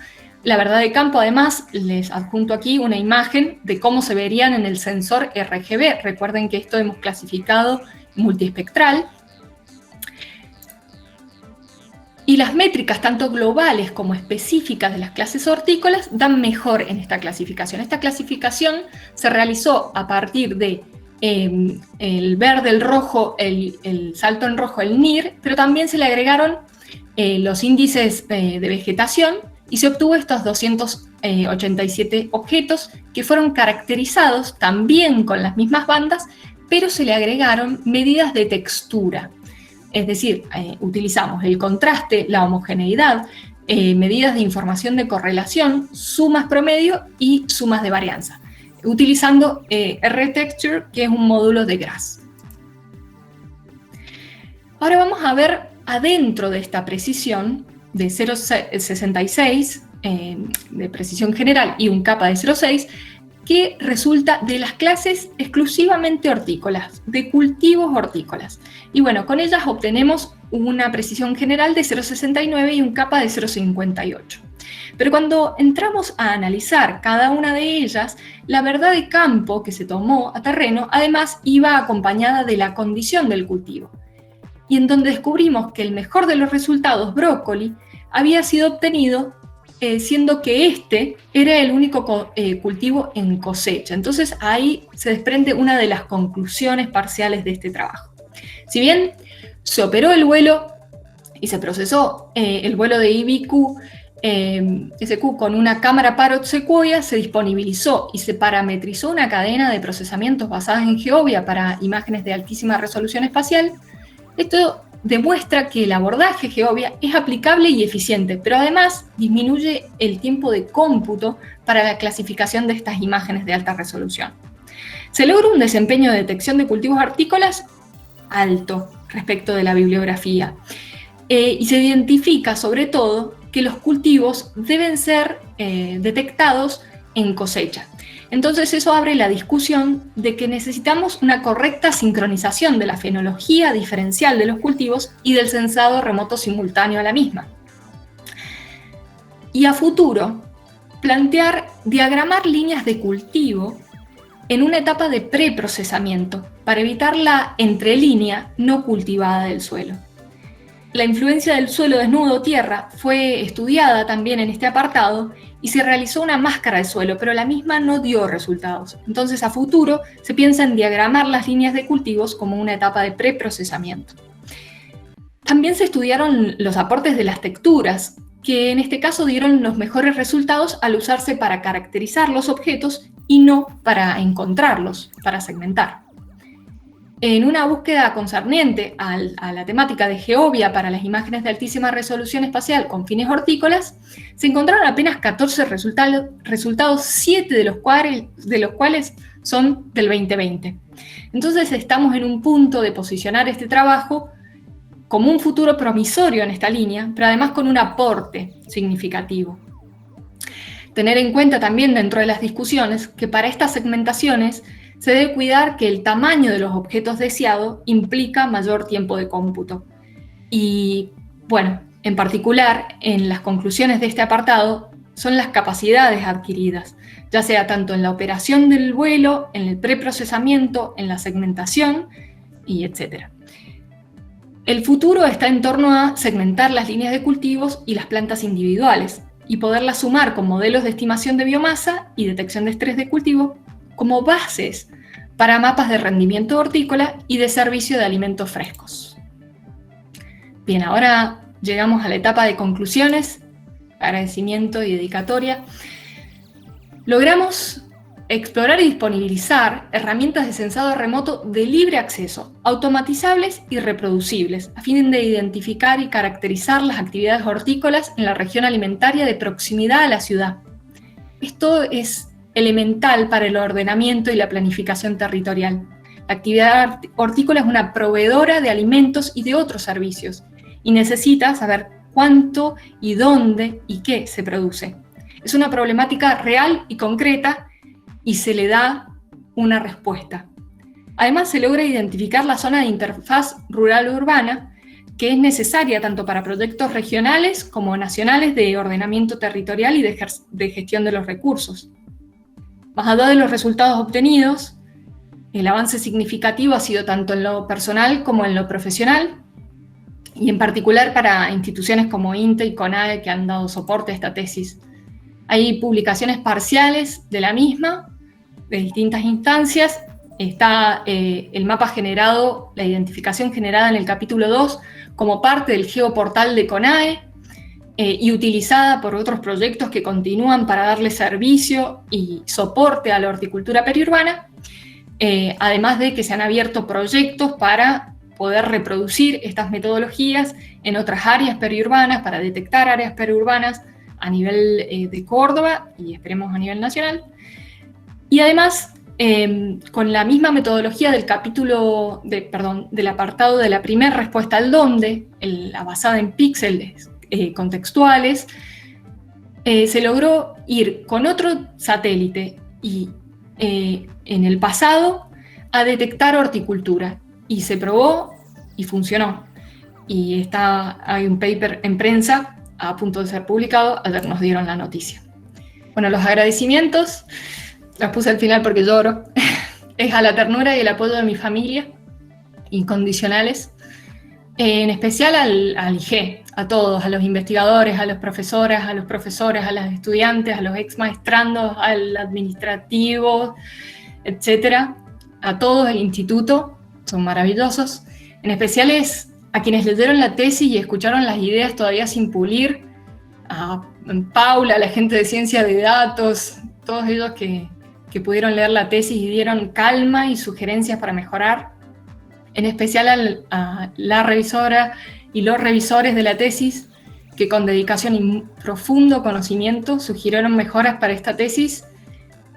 La verdad de campo, además, les adjunto aquí una imagen de cómo se verían en el sensor RGB. Recuerden que esto hemos clasificado multiespectral. Y las métricas, tanto globales como específicas de las clases hortícolas, dan mejor en esta clasificación. Esta clasificación se realizó a partir de el verde, el rojo, el salto en rojo, el NIR, pero también se le agregaron los índices de vegetación y se obtuvo estos 287 objetos que fueron caracterizados también con las mismas bandas, pero se le agregaron medidas de textura. Es decir, utilizamos el contraste, la homogeneidad, medidas de información de correlación, sumas promedio y sumas de varianza, utilizando RTexture, que es un módulo de GRASS. Ahora vamos a ver adentro de esta precisión de 0,66 de precisión general y un capa de 0,6 que resulta de las clases exclusivamente hortícolas, de cultivos hortícolas. Y bueno, con ellas obtenemos una precisión general de 0,69 y un capa de 0,58. Pero cuando entramos a analizar cada una de ellas, la verdad de campo que se tomó a terreno, además iba acompañada de la condición del cultivo. Y en donde descubrimos que el mejor de los resultados, brócoli, había sido obtenido siendo que este era el único cultivo en cosecha. Entonces ahí se desprende una de las conclusiones parciales de este trabajo. Si bien se operó el vuelo y se procesó el vuelo de IBQ SQ con una cámara Parrot Sequoia, se disponibilizó y se parametrizó una cadena de procesamientos basadas en Geovia para imágenes de altísima resolución espacial. Esto demuestra que el abordaje Geovia es aplicable y eficiente, pero además disminuye el tiempo de cómputo para la clasificación de estas imágenes de alta resolución. Se logra un desempeño de detección de cultivos hortícolas alto respecto de la bibliografía y se identifica sobre todo que los cultivos deben ser detectados en cosecha. Entonces eso abre la discusión de que necesitamos una correcta sincronización de la fenología diferencial de los cultivos y del censado remoto simultáneo a la misma. Y a futuro, diagramar líneas de cultivo en una etapa de preprocesamiento para evitar la entrelínea no cultivada del suelo. La influencia del suelo desnudo tierra fue estudiada también en este apartado y se realizó una máscara de suelo, pero la misma no dio resultados. Entonces, a futuro se piensa en diagramar las líneas de cultivos como una etapa de preprocesamiento. También se estudiaron los aportes de las texturas, que en este caso dieron los mejores resultados al usarse para caracterizar los objetos y no para encontrarlos, para segmentar. En una búsqueda concerniente a la temática de Geovia para las imágenes de altísima resolución espacial con fines hortícolas, se encontraron apenas 14 resultados, 7 de los cuales son del 2020. Entonces estamos en un punto de posicionar este trabajo como un futuro promisorio en esta línea, pero además con un aporte significativo. Tener en cuenta también dentro de las discusiones que para estas segmentaciones se debe cuidar que el tamaño de los objetos deseados implica mayor tiempo de cómputo. Y, bueno, en particular, en las conclusiones de este apartado, son las capacidades adquiridas, ya sea tanto en la operación del vuelo, en el preprocesamiento, en la segmentación, y etc. El futuro está en torno a segmentar las líneas de cultivos y las plantas individuales, y poderlas sumar con modelos de estimación de biomasa y detección de estrés de cultivo como bases para mapas de rendimiento hortícola y de servicio de alimentos frescos. Bien, ahora llegamos a la etapa de conclusiones, agradecimiento y dedicatoria. Logramos explorar y disponibilizar herramientas de censado remoto de libre acceso, automatizables y reproducibles, a fin de identificar y caracterizar las actividades hortícolas en la región alimentaria de proximidad a la ciudad. Esto es elemental para el ordenamiento y la planificación territorial. La actividad hortícola es una proveedora de alimentos y de otros servicios, y necesita saber cuánto y dónde y qué se produce. Es una problemática real y concreta y se le da una respuesta. Además, se logra identificar la zona de interfaz rural-urbana que es necesaria tanto para proyectos regionales como nacionales de ordenamiento territorial y de gestión de los recursos. Más allá de los resultados obtenidos, el avance significativo ha sido tanto en lo personal como en lo profesional, y en particular para instituciones como INTA y CONAE que han dado soporte a esta tesis. Hay publicaciones parciales de la misma, de distintas instancias. Está el mapa generado, la identificación generada en el capítulo 2 como parte del geoportal de CONAE y utilizada por otros proyectos que continúan para darle servicio y soporte a la horticultura periurbana, además de que se han abierto proyectos para poder reproducir estas metodologías en otras áreas periurbanas, para detectar áreas periurbanas a nivel de Córdoba y esperemos a nivel nacional. Y además, con la misma metodología del del apartado de la primera respuesta al dónde, la basada en píxeles contextuales, se logró ir con otro satélite y en el pasado a detectar horticultura. Y se probó y funcionó. Y hay un paper en prensa a punto de ser publicado, ayer nos dieron la noticia. Bueno, los agradecimientos, los puse al final porque lloro, es a la ternura y el apoyo de mi familia, incondicionales, en especial al IG, a todos, a los investigadores, a las profesoras, a los profesores, a las estudiantes, a los exmaestrandos, al administrativo, etcétera, a todos el instituto, son maravillosos. En especial es a quienes leyeron la tesis y escucharon las ideas todavía sin pulir, a Paula, a la gente de ciencia de datos, todos ellos que pudieron leer la tesis y dieron calma y sugerencias para mejorar. En especial a la revisora y los revisores de la tesis, que con dedicación y profundo conocimiento sugirieron mejoras para esta tesis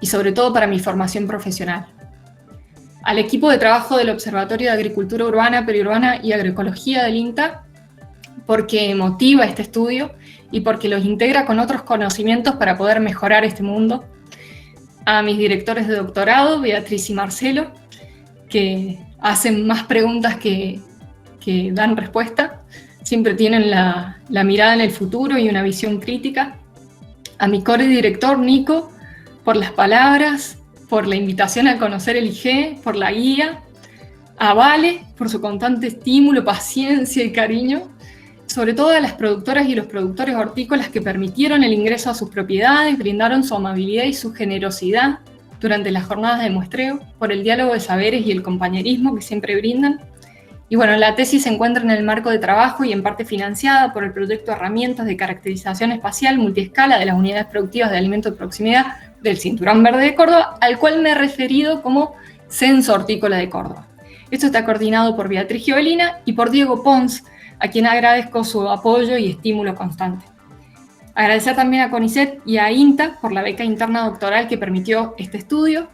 y sobre todo para mi formación profesional. Al equipo de trabajo del Observatorio de Agricultura Urbana, Periurbana y Agroecología del INTA, porque motiva este estudio y porque los integra con otros conocimientos para poder mejorar este mundo. A mis directores de doctorado, Beatriz y Marcelo, que hacen más preguntas que dan respuesta, siempre tienen la mirada en el futuro y una visión crítica. A mi co-director, Nico, por las palabras, por la invitación a conocer el IG, por la guía. A Vale, por su constante estímulo, paciencia y cariño. Sobre todo a las productoras y los productores hortícolas que permitieron el ingreso a sus propiedades, brindaron su amabilidad y su generosidad durante las jornadas de muestreo, por el diálogo de saberes y el compañerismo que siempre brindan. Y bueno, la tesis se encuentra en el marco de trabajo y en parte financiada por el proyecto Herramientas de Caracterización Espacial Multiescala de las Unidades Productivas de Alimentos de Proximidad del Cinturón Verde de Córdoba, al cual me he referido como Censo Hortícola de Córdoba. Esto está coordinado por Beatriz Giovelina y por Diego Pons, a quien agradezco su apoyo y estímulo constante. Agradecer también a CONICET y a INTA por la beca interna doctoral que permitió este estudio.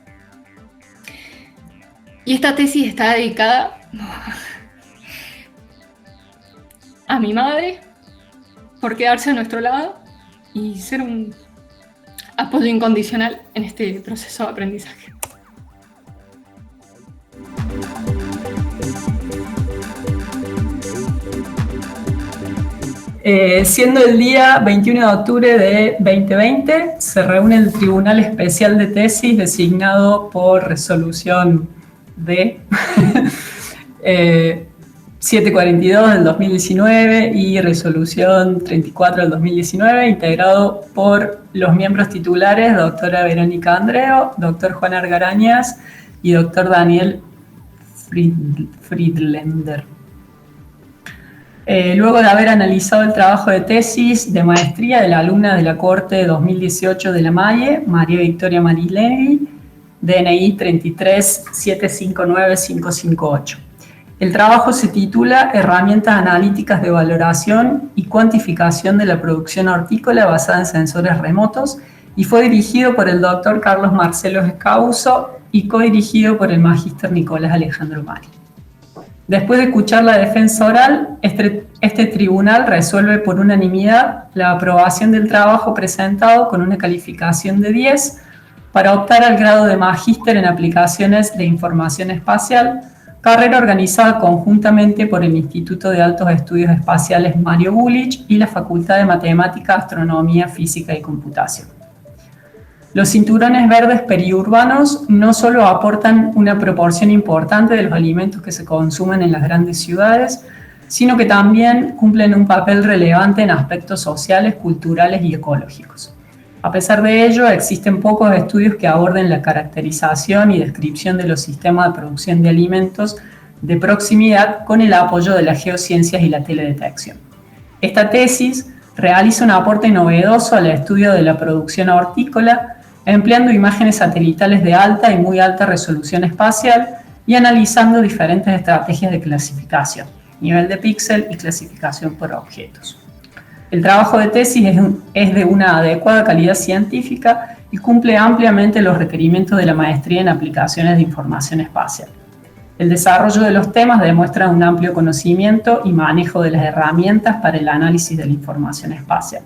Y esta tesis está dedicada a mi madre por quedarse a nuestro lado y ser un apoyo incondicional en este proceso de aprendizaje. Siendo el día 21 de octubre de 2020, se reúne el Tribunal Especial de Tesis designado por resolución de 742 del 2019 y resolución 34 del 2019, integrado por los miembros titulares, doctora Verónica Andreo, doctor Juan Argarañas y doctor Daniel Friedländer. Luego de haber analizado el trabajo de tesis de maestría de la alumna de la Corte 2018 de la MAIE, María Victoria Marileni, DNI 33759558. El trabajo se titula Herramientas analíticas de valoración y cuantificación de la producción hortícola basada en sensores remotos y fue dirigido por el doctor Carlos Marcelo Escauso y codirigido por el magíster Nicolás Alejandro Mari. Después de escuchar la defensa oral, este tribunal resuelve por unanimidad la aprobación del trabajo presentado con una calificación de 10 para optar al grado de magíster en aplicaciones de información espacial, carrera organizada conjuntamente por el Instituto de Altos Estudios Espaciales Mario Gulich y la Facultad de Matemática, Astronomía, Física y Computación. Los cinturones verdes periurbanos no solo aportan una proporción importante de los alimentos que se consumen en las grandes ciudades, sino que también cumplen un papel relevante en aspectos sociales, culturales y ecológicos. A pesar de ello, existen pocos estudios que aborden la caracterización y descripción de los sistemas de producción de alimentos de proximidad con el apoyo de las geociencias y la teledetección. Esta tesis realiza un aporte novedoso al estudio de la producción hortícola, empleando imágenes satelitales de alta y muy alta resolución espacial y analizando diferentes estrategias de clasificación, nivel de píxel y clasificación por objetos. El trabajo de tesis es de una adecuada calidad científica y cumple ampliamente los requerimientos de la maestría en aplicaciones de información espacial. El desarrollo de los temas demuestra un amplio conocimiento y manejo de las herramientas para el análisis de la información espacial.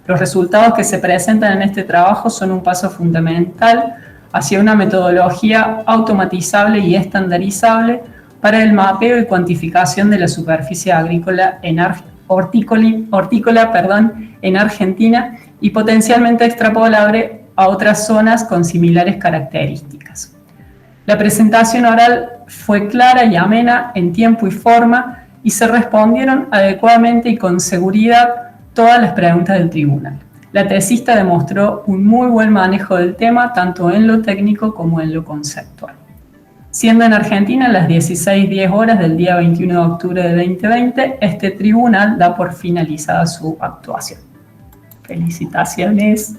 Los resultados que se presentan en este trabajo son un paso fundamental hacia una metodología automatizable y estandarizable para el mapeo y cuantificación de la superficie agrícola hortícola en Argentina y potencialmente extrapolable a otras zonas con similares características. La presentación oral fue clara y amena en tiempo y forma y se respondieron adecuadamente y con seguridad todas las preguntas del tribunal. La tesista demostró un muy buen manejo del tema tanto en lo técnico como en lo conceptual. Siendo en Argentina las 16:10 horas del día 21 de octubre de 2020, este tribunal da por finalizada su actuación. ¡Felicitaciones!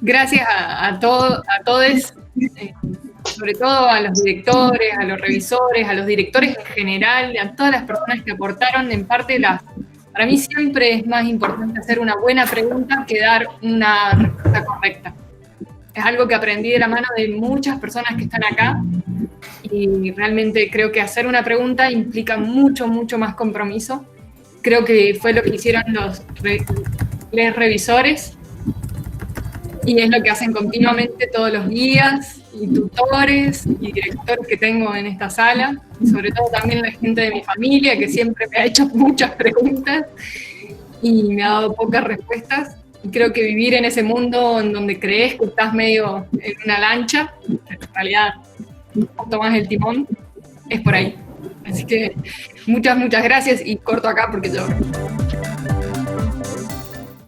Gracias a todos, sobre todo a los directores, a los revisores, a los directores en general, a todas las personas que aportaron. En parte, para mí siempre es más importante hacer una buena pregunta que dar una respuesta correcta. Es algo que aprendí de la mano de muchas personas que están acá y realmente creo que hacer una pregunta implica mucho más compromiso. Creo que fue lo que hicieron los revisores y es lo que hacen continuamente todos los guías y tutores y directores que tengo en esta sala, y sobre todo también la gente de mi familia que siempre me ha hecho muchas preguntas y me ha dado pocas respuestas. Y creo que vivir en ese mundo en donde crees que estás medio en una lancha, en realidad tomas el timón, es por ahí. Así que muchas gracias y corto acá porque yo...